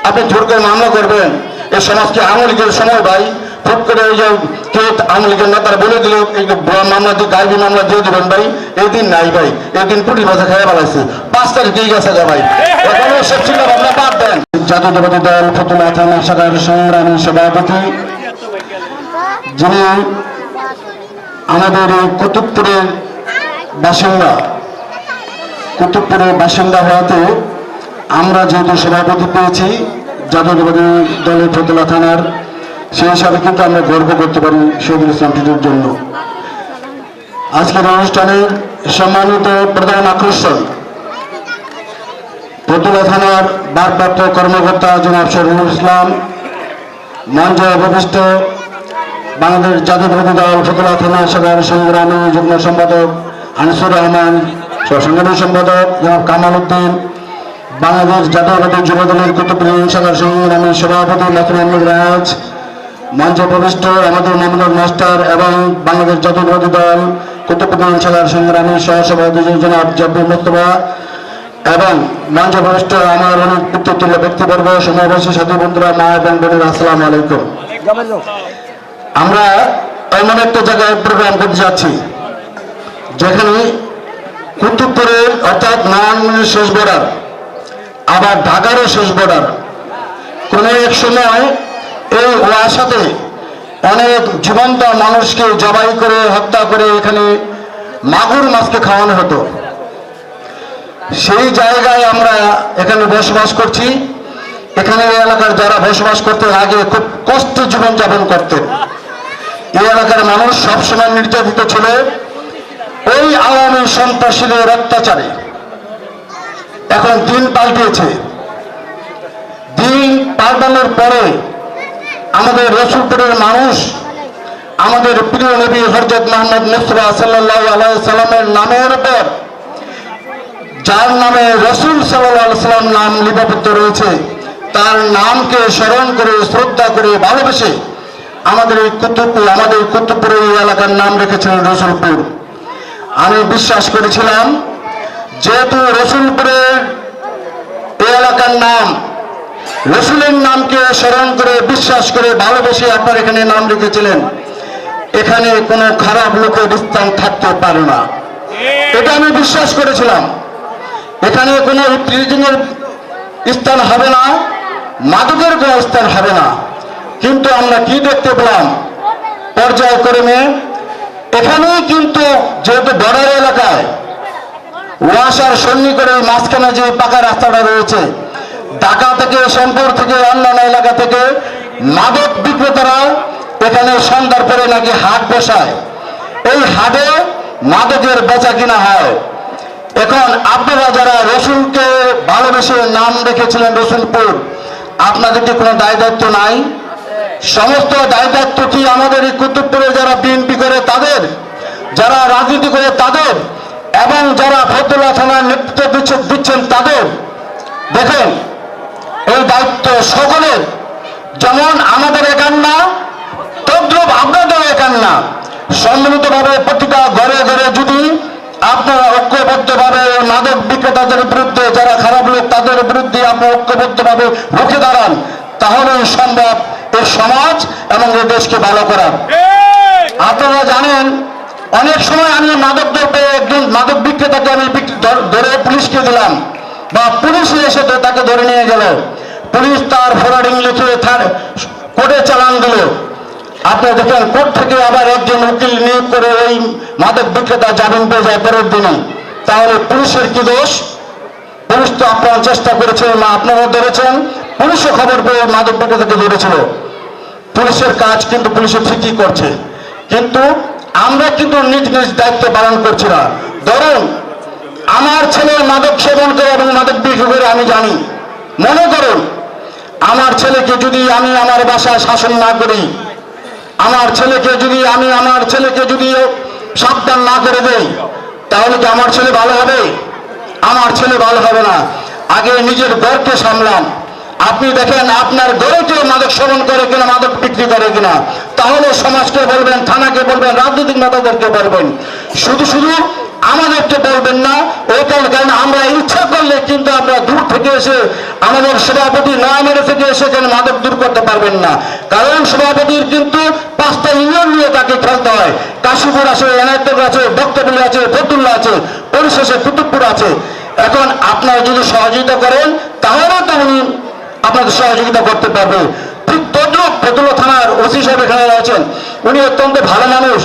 আপনি জোর করে মামলা করবেন? এই সমাজকে আওয়ামী লীগের সময় ভাই ফুট করে ওই যে কে আওয়ামী লীগের নেতারা বলে দিল এই মামলা দিয়ে গাইবি মামলা দিয়ে দেবেন ভাই, এই দিন নাই ভাই, এই দিন পুলিশ ভাষা খেয়ে বেড়াইছে 5 তারিখ দিয়ে গেছে ভাই। এখনো সব চিন্তা ভাবনা বাদ দেন। জাতীয়তাবাদী দল ফতুল্লা থানা শাখার সংগ্রামী সভাপতি, যিনি আমাদের কুতুবপুরের বাসিন্দা হওয়াতে আমরা যেহেতু সভাপতি পেয়েছি জাতীয়তাবাদী দলের ফতুল্লা থানার, সেই হিসাবে কিন্তু আমরা গর্ব করতে পারি শহীদুল ইসলাম টিটুর জন্য। আজকের অনুষ্ঠানের সম্মানিত প্রধান আকর্ষণ ফতুল্লা থানার ভারপ্রাপ্ত কর্মকর্তা জনাব শহীদুল ইসলাম, মঞ্চে উপবিষ্ট বাংলাদেশ জাতীয়তাবাদী দল ফতুল্লা থানা শাখার সংগ্রামী যুগ্ম সম্পাদক আনিসুর রহমান, সংগ্রামী সম্পাদক জনাব কামাল উদ্দিন, বাংলাদেশ জাতীয়তাবাদী যুব দলের কুতুবপুর শাখার সংগ্রামী সভাপতি মোহাম্মদ রাজ, মঞ্চে উপবিষ্ট আমাদের মোহাম্মদ মাস্টার এবং বাংলাদেশ জাতীয়তাবাদী দল কুতুবপুর শাখার সংগ্রামী সহসভাপতি জনাব জব্বুর মুস্তফা এবং মঞ্চে উপবিষ্ট আমার অনেক পিতৃতুল্য ব্যক্তিবর্গ, সমাবেশী সাথী বন্ধুরা, মা এবং বোনেরা, আসসালামু আলাইকুম। আমরা এমন একটা জায়গায় প্রোগ্রাম করতে যাচ্ছি যেখানে কুতুবপুরের অর্থাৎ নারায়ণগঞ্জের শেষ বর্ডার, আবার ঢাকারও শেষ বর্ডার। কোন এক সময় এই ওয়াসাতে অনেক জীবন্ত মানুষকে জবাই করে হত্যা করে এখানে মাগুর মাছকে খাওয়ানো হতো। সেই জায়গায় আমরা এখানে বসবাস করছি। এখানে এই এলাকার যারা বসবাস করতেন আগে খুব কষ্টে জীবনযাপন করতেন। এই এলাকার মানুষ সবসময় নির্যাতিত ছিল ওই আওয়ামী সন্ত্রাসীদের অত্যাচারে। এখন দিন পাল্টিয়েছে। দিন পাল্টানোর পরে আমাদের রসুলপুরের মানুষ আমাদের প্রিয় নবী হযরত মুহাম্মদ মুস্তাফা সাল্লাল্লাহু আলাইহি সাল্লামের নামের উপর, যার নামে রসুল সাল্লাল্লাহু আলাইহি সাল্লাম নাম লিপিবদ্ধ রয়েছে, তার নামকে স্মরণ করে শ্রদ্ধা করে ভালোবেসে আমাদের কুতুবপুরের এই এলাকার নাম রেখেছিলেন রসুলপুর। আমি বিশ্বাস করেছিলাম যেহেতু রসুলপুরের এই এলাকার নাম, রসুলের নামকে স্মরণ করে বিশ্বাস করে ভালোবেসে আপনার এখানে নাম লিখেছিলেন, এখানে কোনো খারাপ লোকের স্থান থাকতে পারে না, এটা আমি বিশ্বাস করেছিলাম। এখানে কোনো ট্রিজিংয়ের স্থান হবে না, মাদকের কোনো স্থান হবে না। কিন্তু আমরা কি দেখতে পেলাম পর্যায়ক্রমে এখানেই কিন্তু যেহেতু বর্ডার এলাকায় ওয়াসার সন্নিকটের মাঝখানে যে পাকা রাস্তাটা রয়েছে, ঢাকা থেকে শ্যামপুর থেকে অন্যান্য এলাকা থেকে মাদক বিক্রেতারা এখানে সন্ধ্যার পরে নাকি হাট বসায়, এই হাটে মাদকের বেচা কিনা হয়। এখন আপনারা যারা রসুলকে ভালোবেসে নাম রেখেছিলেন রসুলপুর, আপনাদের কি কোনো দায় দায়িত্ব নাই? সমস্ত দায় দায়িত্ব কি আমাদের এই কুতুবপুরে যারা বিএনপি করে তাদের, যারা রাজনীতি করে তাদের, এবং যারা ফতুল্লা থানার নেতৃত্ব দিচ্ছেন তাদের? দেখেন, এই দায়িত্ব সকলের। যেমন আমাদের একার না, তদ্রুপ আপনাদের একার না। সম্মিলিতভাবে প্রতিটা ঘরে ঘরে যদি আপনারা ঐক্যবদ্ধভাবে মাদক বিক্রেতাদের বিরুদ্ধে, যারা খারাপ লোক তাদের বিরুদ্ধে আপনারা ঐক্যবদ্ধভাবে রুখে দাঁড়ান, তাহলে সম্ভব এই সমাজ এবং এই দেশকে ভালো করার। আপনারা জানেন অনেক সময় আমি মাদক দ্রব্য একজন মাদক বিক্রেতাকে আমি ধরে পুলিশকে দিলাম, বা পুলিশ এসে তাকে ধরে নিয়ে গেল, পুলিশ তার ফরওয়ার্ডিং লিখে কোর্টে চালান দিল। আপনারা দেখেন কোর্ট থেকে আবার একজন উকিল নিয়োগ করে ওই মাদক বিক্রেতা জামিন পেয়ে যায় পরের দিনে। তাহলে পুলিশের কি দোষ? পুলিশ তো আপনারা চেষ্টা করেছেন, আপনারা ধরেছেন, পুলিশও খবর পেয়ে মাদক বিক্রেতাকে ধরেছিল। পুলিশের কাজ কিন্তু পুলিশে ঠিকই করছে, কিন্তু আমরা কিন্তু নিজ নিজ দায়িত্ব পালন করছি না। ধরুন আমার ছেলে মাদক সেবন করে এবং মাদক বিক্রি করে আমি জানি, মনে করুন আমার ছেলেকে যদি আমি আমার বাসায় শাসন না করি, আমার ছেলেকে যদি সাবধান না করে দেই, তাহলে কি আমার ছেলে ভালো হবে? আমার ছেলে ভালো হবে না। আগে নিজের ঘরকে সামলান। আপনি দেখেন আপনার ঘরে কেউ মাদক সেবন করে কিনা, মাদক বিক্রি করে কিনা, তাহলে সমাজকে বলবেন, থানাকে বলবেন, রাজনৈতিক নেতাদেরকে বলবেন। শুধু আমাদেরকে বলবেন না ওইটার, কারণ আমরা ইচ্ছা করলে কিন্তু আমরা দূর থেকে এসে আমাদের সভাপতি নয়ামের থেকে এসে এখানে মাদক দূর করতে পারবেন না, কারণ সভাপতির কিন্তু 5টা ইউনিয়ন নিয়ে তাকে খেলতে হয়। কাশীপুর আছে, এনায়তপুর আছে, বক্তবলী আছে, ফতুল্লা আছে, পরিশেষে কুতুবপুর আছে। এখন আপনারা যদি সহযোগিতা করেন তাহলে তো উনি আপনাদের সহযোগিতা করতে পারবে। ঠিক তদ্রুপ ফতুল্লা থানার ওসি সাহেব এখানে আছেন, উনি অত্যন্ত ভালো মানুষ।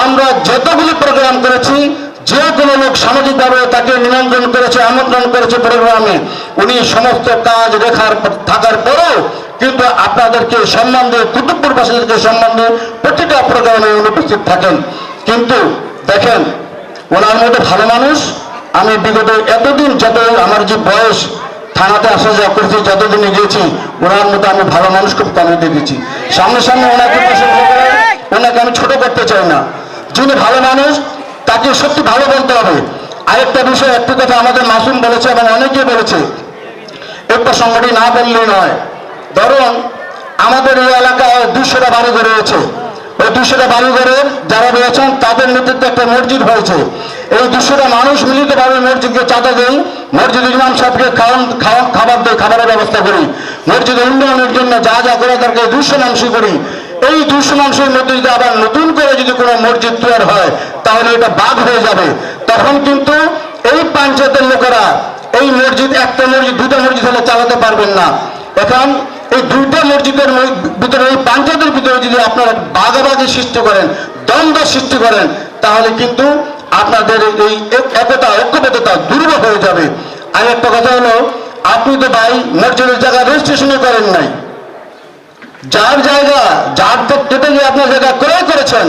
আমরা যতগুলি প্রোগ্রাম করেছি, যে কোনো লোক সামাজিকভাবে তাকে নিমন্ত্রণ করেছে, আমন্ত্রণ করেছে প্রোগ্রামে, উনি সমস্ত কাজ রেখার থাকার পরেও কিন্তু আপনাদেরকে সম্মান দিয়ে, কুতুবপুরবাসীদেরকে সম্মান দিয়ে প্রতিটা প্রোগ্রামে উপস্থিত থাকেন। কিন্তু দেখেন ওনার মধ্যে ভালো মানুষ, আমি বিগত এতদিন যত আমার যে বয়স থানাতে আসা যাওয়া করছি, যতদিনে গেছি, ওনার মধ্যে আমি ভালো মানুষ খুব কমে দেখেছি। সামনে সামনে ওনাকে ওনাকে আমি ছোট করতে চাই না। যিনি ভালো মানুষ তাকে সত্যি ভালো বলতে হবে। আরেকটা বিষয়, একটি কথা আমাদের মাসুম বলেছে এবং অনেকে বলেছে, একটা সংগঠন না বললেই নয়। ধরুন আমাদের এই এলাকায় 200টা বাড়িঘর রয়েছে, ওই 200টা বাড়িঘরে যারা রয়েছেন তাদের নেতৃত্বে একটা মসজিদ হয়েছে। এই 200টা মানুষ মিলিতভাবে মসজিদকে চাঁদা দেই, মসজিদ ইমাম সাহেবকে খাবার দেয়, খাবারের ব্যবস্থা করি, মসজিদের উন্নয়নের জন্য যা যা করে দরকার 200 মানুষই করি। এই 200 মানুষের মধ্যে যদি আবার নতুন করে যদি কোনো মসজিদ তৈরি হয় তাহলে এটা বাদ হয়ে যাবে। তখন কিন্তু এই পঞ্চায়েতের লোকেরা এই মসজিদ, একটা মসজিদ 2টা মসজিদ হলে চালাতে পারবেন না। এখন এই 2টা মসজিদের ভিতরে, এই পঞ্চায়েতের ভিতরে যদি আপনারা ভাগাভাগি সৃষ্টি করেন, দ্বন্দ্ব সৃষ্টি করেন, তাহলে কিন্তু আপনাদের এই একতা, ঐক্যবদ্ধতা দুর্বল হয়ে যাবে। আর একটা কথা হলো, আপনি তো ভাই মসজিদের জায়গা রেজিস্ট্রেশনই করেন নাই, যার জায়গা যার কেটে গিয়ে আপনার জায়গা ক্রয় করেছেন,